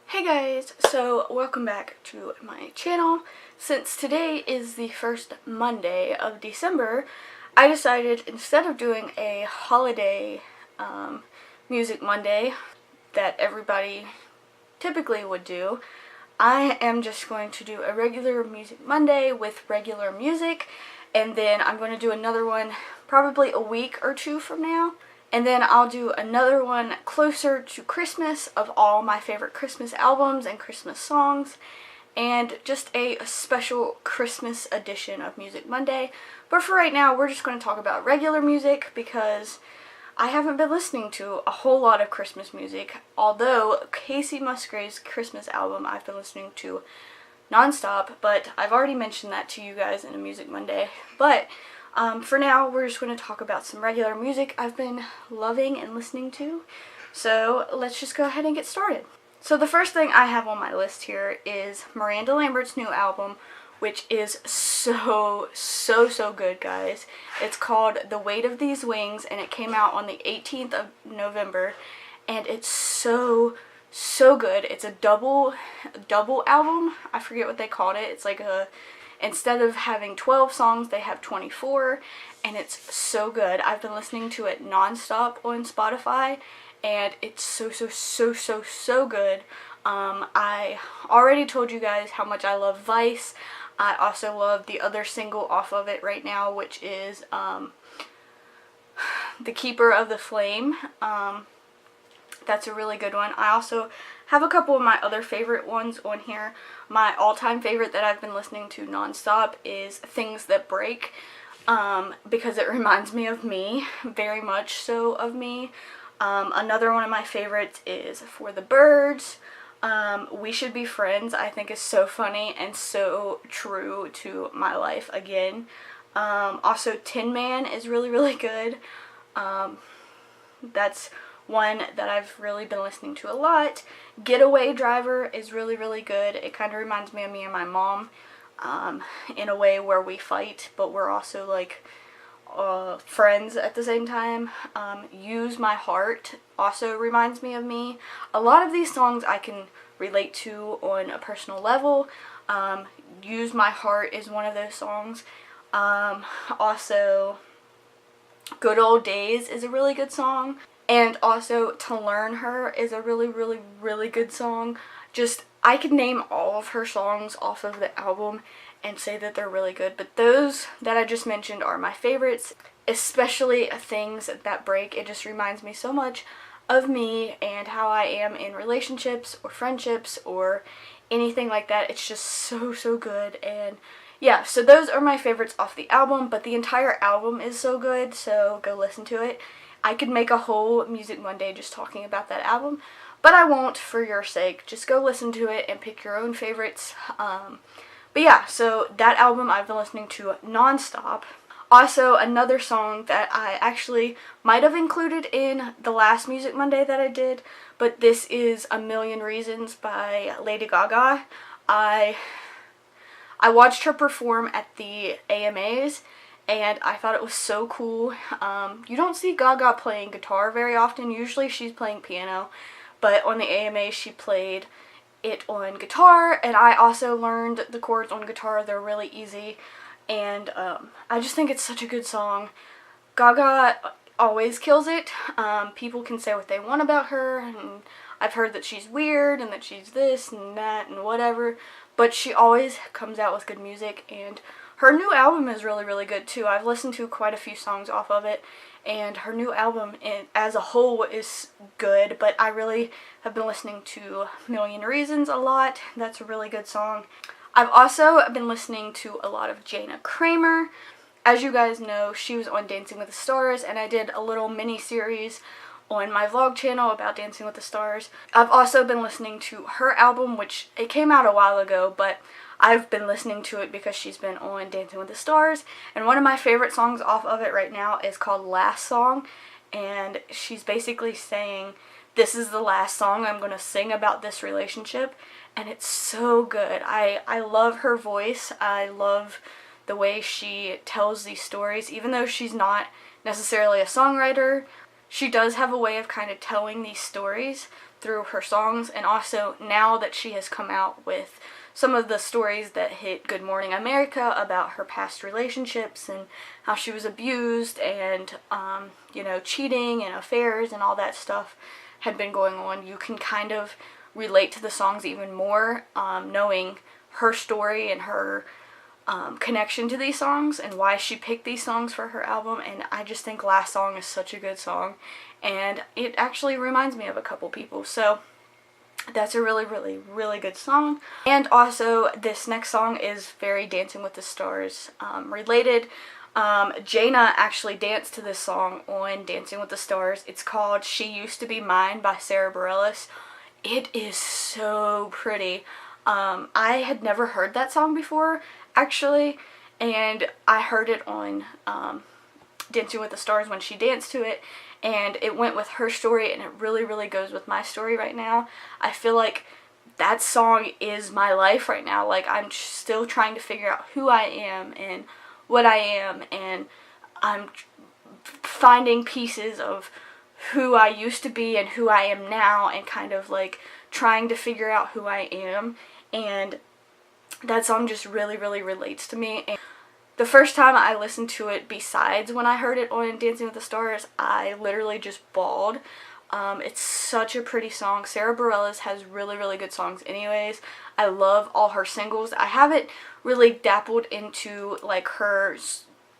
Hey guys, so welcome back to my channel. Since today is the first Monday of December, I decided instead of doing a holiday Music Monday that everybody typically would do, I am just going to do a regular Music Monday with regular music, and then I'm going to do another one probably a week or two from now. And then I'll do another one closer to Christmas of all my favorite Christmas albums and Christmas songs. And just a special Christmas edition of Music Monday. But for right now, we're just going to talk about regular music because I haven't been listening to a whole lot of Christmas music. Although Casey Musgrave's Christmas album I've been listening to nonstop. But I've already mentioned that to you guys in a Music Monday. But for now, we're just going to talk about some regular music I've been loving and listening to. So let's just go ahead and get started. So the first thing I have on my list here is Miranda Lambert's new album, which is so good, guys. It's called The Weight of These Wings, and it came out on the 18th of November, and it's so good. It's a double album. I forget what they called it. It's like instead of having 12 songs, they have 24, and it's so good. I've been listening to it nonstop on Spotify, and it's so good. I already told you guys how much I love Vice. I also love the other single off of it right now, which is The Keeper of the Flame. That's a really good one. I also have a couple of my other favorite ones on here. My all-time favorite that I've been listening to nonstop is Things That Break, because it reminds me of me, very much so of me. Another one of my favorites is For the Birds. We Should Be Friends, I think, is so funny and so true to my life again. Also, Tin Man is really good. That's one that I've really been listening to a lot. Getaway Driver is really good. It kind of reminds me of me and my mom in a way where we fight, but we're also like friends at the same time. Use My Heart also reminds me of me. A lot of these songs I can relate to on a personal level. Use My Heart is one of those songs. Also, Good Old Days is a really good song. And also, To Learn Her is a really good song. Just, I could name all of her songs off of the album and say that they're really good. But those that I just mentioned are my favorites, especially Things That Break. It just reminds me so much of me and how I am in relationships or friendships or anything like that. It's just so good. And yeah, so those are my favorites off the album. But the entire album is so good, so go listen to it. I could make a whole Music Monday just talking about that album, but I won't for your sake. Just go listen to it and pick your own favorites. But yeah, so that album I've been listening to nonstop. Also, another song that I actually might have included in the last Music Monday that I did, but this is A Million Reasons by Lady Gaga. I watched her perform at the AMAs, and I thought it was so cool. You don't see Gaga playing guitar very often. Usually she's playing piano, but on the AMA she played it on guitar, and I also learned the chords on guitar. They're really easy, and I just think it's such a good song. Gaga always kills it. People can say what they want about her, and I've heard that she's weird and that she's this and that and whatever, but she always comes out with good music, and her new album is really good too. I've listened to quite a few songs off of it, and her new album as a whole is good, but I really have been listening to Million Reasons a lot. That's a really good song. I've also been listening to a lot of Jana Kramer. As you guys know, she was on Dancing with the Stars, and I did a little mini-series on my vlog channel about Dancing with the Stars. I've also been listening to her album, which it came out a while ago, but I've been listening to it because she's been on Dancing with the Stars, and one of my favorite songs off of it right now is called Last Song, and she's basically saying, this is the last song I'm going to sing about this relationship, and it's so good. I love her voice. I love the way she tells these stories, even though she's not necessarily a songwriter. She does have a way of kind of telling these stories through her songs, and also now that she has come out with some of the stories that hit Good Morning America about her past relationships and how she was abused and, you know, cheating and affairs and all that stuff had been going on, you can kind of relate to the songs even more, knowing her story and her connection to these songs and why she picked these songs for her album. And I just think Last Song is such a good song, and it actually reminds me of a couple people, so that's a really, really, really good song. And also, this next song is very Dancing with the Stars related. Jana actually danced to this song on Dancing with the Stars. It's called She Used to Be Mine by Sara Bareilles. It is so pretty. I had never heard that song before, actually, and I heard it on Dancing with the Stars when she danced to it, and it went with her story, and it really, really goes with my story right now. I feel like that song is my life right now. Like, I'm still trying to figure out who I am and what I am, and I'm finding pieces of who I used to be and who I am now, and kind of like trying to figure out who I am, and that song just really, really relates to me. And the first time I listened to it, besides when I heard it on Dancing with the Stars, I literally just bawled. It's such a pretty song. Sara Bareilles has really, really good songs anyways. I love all her singles. I haven't really dabbled into like her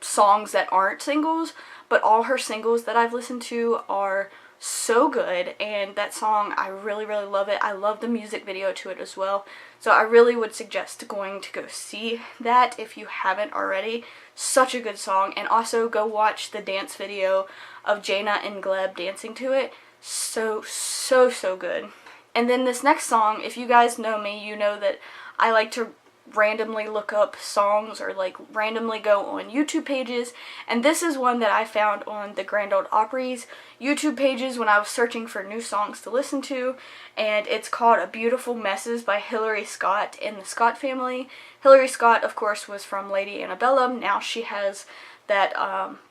songs that aren't singles, but all her singles that I've listened to are so good, and that song, I really, really love it. I love the music video to it as well, so I really would suggest going to go see that if you haven't already. Such a good song. And also go watch the dance video of Jana and Gleb dancing to it. So, so, so good. And then this next song, if you guys know me, you know that I like to randomly look up songs or like randomly go on YouTube pages, and this is one that I found on the Grand Ole Opry's YouTube pages when I was searching for new songs to listen to, and it's called A Beautiful Messes by Hillary Scott and the Scott Family. Hillary Scott, of course, was from Lady Antebellum. Now she has that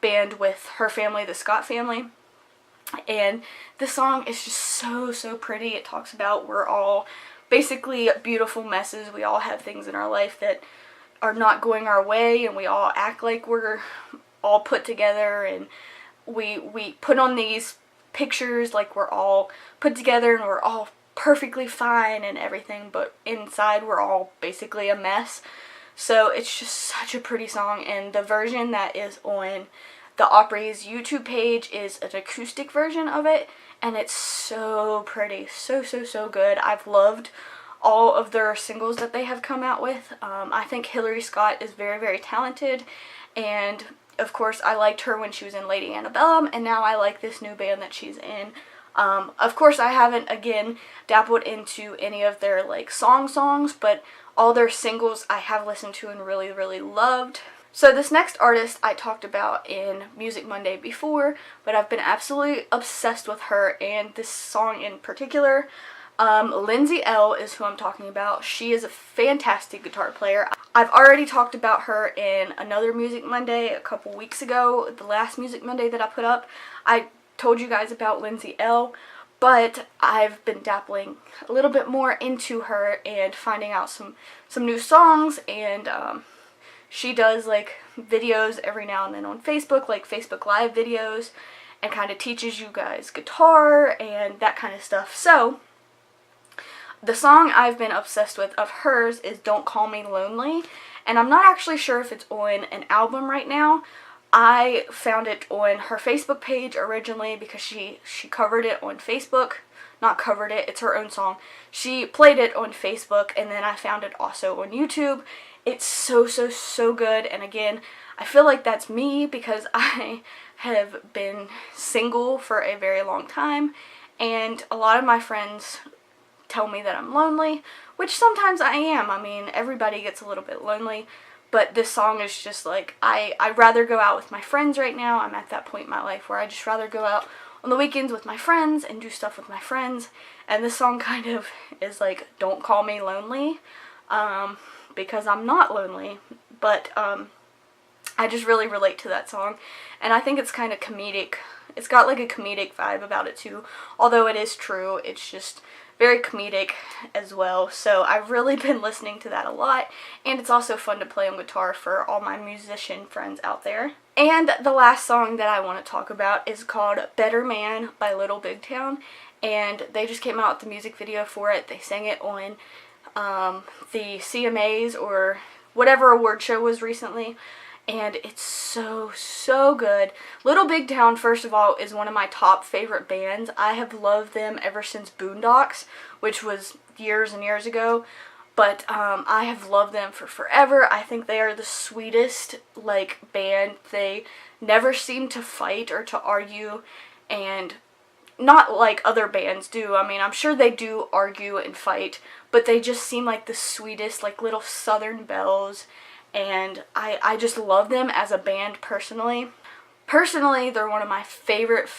band with her family, the Scott Family. And this song is just so, so pretty. It talks about we're all basically beautiful messes. We all have things in our life that are not going our way, and we all act like we're all put together, and we put on these pictures like we're all put together and we're all perfectly fine and everything, but inside we're all basically a mess. So it's just such a pretty song, and the version that is on the Opry's YouTube page is an acoustic version of it, and it's so pretty. So, so, so good. I've loved all of their singles that they have come out with. I think Hillary Scott is very, very talented, and of course I liked her when she was in Lady Antebellum, and now I like this new band that she's in. Of course I haven't, again, dabbled into any of their like songs, but all their singles I have listened to and really, really loved. So this next artist I talked about in Music Monday before, but I've been absolutely obsessed with her and this song in particular. Lindsay L is who I'm talking about. She is a fantastic guitar player. I've already talked about her in another Music Monday a couple weeks ago, the last Music Monday that I put up. I told you guys about Lindsay L, but I've been dabbling a little bit more into her and finding out some new songs, and she does like videos every now and then on Facebook, like Facebook Live videos, and kind of teaches you guys guitar and that kind of stuff. So the song I've been obsessed with of hers is Don't Call Me Lonely, and I'm not actually sure if it's on an album right now. I found it on her Facebook page originally because she covered it on Facebook. Not covered it, it's her own song. She played it on Facebook, and then I found it also on YouTube. It's so, so, so good, and again, I feel like that's me because I have been single for a very long time, and a lot of my friends tell me that I'm lonely, which sometimes I am. I mean, everybody gets a little bit lonely, but this song is just like, I'd rather go out with my friends right now. I'm at that point in my life where I just rather go out on the weekends with my friends and do stuff with my friends, and this song kind of is like, don't call me lonely, because I'm not lonely, but I just really relate to that song, and I think it's kind of comedic it's got like a comedic vibe about it too. Although it is true, it's just very comedic as well. So I've really been listening to that a lot, and it's also fun to play on guitar for all my musician friends out there. And the last song that I want to talk about is called Better Man by Little Big Town, and they just came out with the music video for it. They sang it on the CMAs or whatever award show was recently, and it's so good. Little Big Town, first of all, is one of my top favorite bands. I have loved them ever since Boondocks, which was years and years ago. But I have loved them for forever. I think they are the sweetest, like, band. They never seem to fight or to argue, and not like other bands do. I mean, I'm sure they do argue and fight, but they just seem like the sweetest, like little Southern belles, and I just love them as a band personally. Personally, they're one of my favorite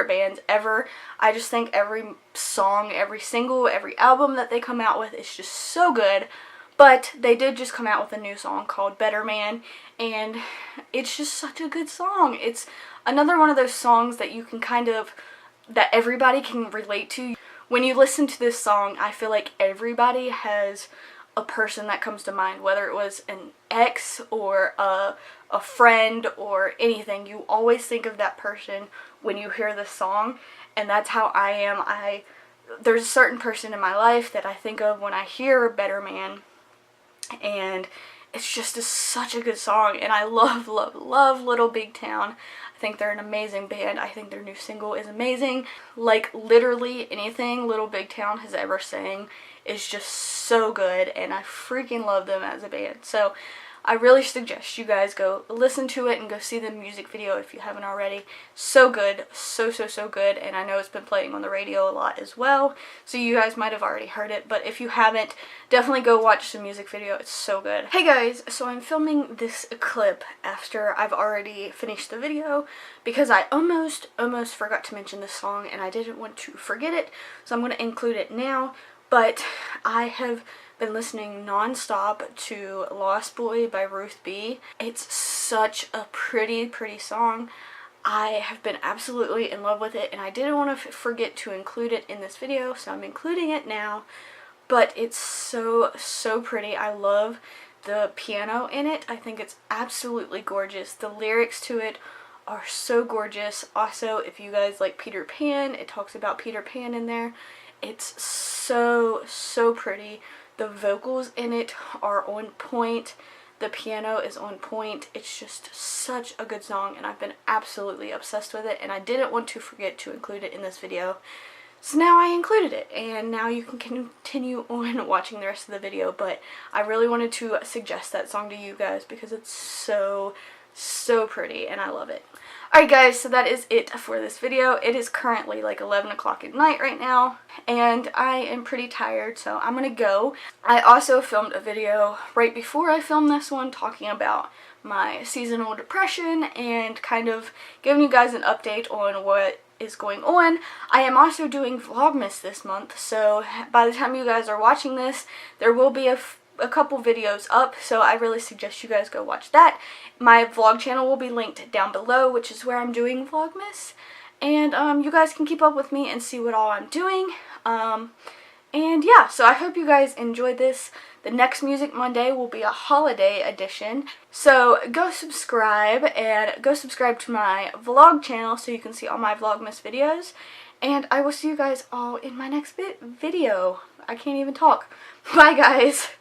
bands ever. I just think every song, every single, every album that they come out with is just so good. But they did just come out with a new song called Better Man, and it's just such a good song. It's another one of those songs that you can that everybody can relate to. When you listen to this song, I feel like everybody has a person that comes to mind, whether it was an ex or a friend or anything. You always think of that person when you hear this song, and that's how I am. There's a certain person in my life that I think of when I hear Better Man, and it's just such a good song, and I love Little Big Town. I think they're an amazing band. I think their new single is amazing. Like, literally anything Little Big Town has ever sang is just so good, and I freaking love them as a band. So I really suggest you guys go listen to it and go see the music video if you haven't already. So good, so good, and I know it's been playing on the radio a lot as well, so you guys might have already heard it, but if you haven't, definitely go watch the music video. It's so good. Hey guys, so I'm filming this clip after I've already finished the video because I almost forgot to mention this song, and I didn't want to forget it, so I'm going to include it now. But I have been listening non-stop to Lost Boy by Ruth B. It's such a pretty song. I have been absolutely in love with it, and I didn't want to forget to include it in this video, so I'm including it now. But it's so pretty. I love the piano in it. I think it's absolutely gorgeous. The lyrics to it are so gorgeous. Also, if you guys like Peter Pan, it talks about Peter Pan in there. It's so pretty. The vocals in it are on point. The piano is on point. It's just such a good song, and I've been absolutely obsessed with it, and I didn't want to forget to include it in this video. So now I included it, and now you can continue on watching the rest of the video, but I really wanted to suggest that song to you guys because it's so pretty, and I love it. Alright guys, so that is it for this video. It is currently like 11 o'clock at night right now, and I am pretty tired, so I'm gonna go. I also filmed a video right before I filmed this one talking about my seasonal depression and kind of giving you guys an update on what is going on. I am also doing Vlogmas this month, so by the time you guys are watching this, there will be a couple videos up, so I really suggest you guys go watch that. My vlog channel will be linked down below, which is where I'm doing Vlogmas, and you guys can keep up with me and see what all I'm doing. And yeah, so I hope you guys enjoyed this. The next Music Monday will be a holiday edition, so go subscribe, and go subscribe to my vlog channel so you can see all my Vlogmas videos, and I will see you guys all in my next video. I can't even talk. Bye guys!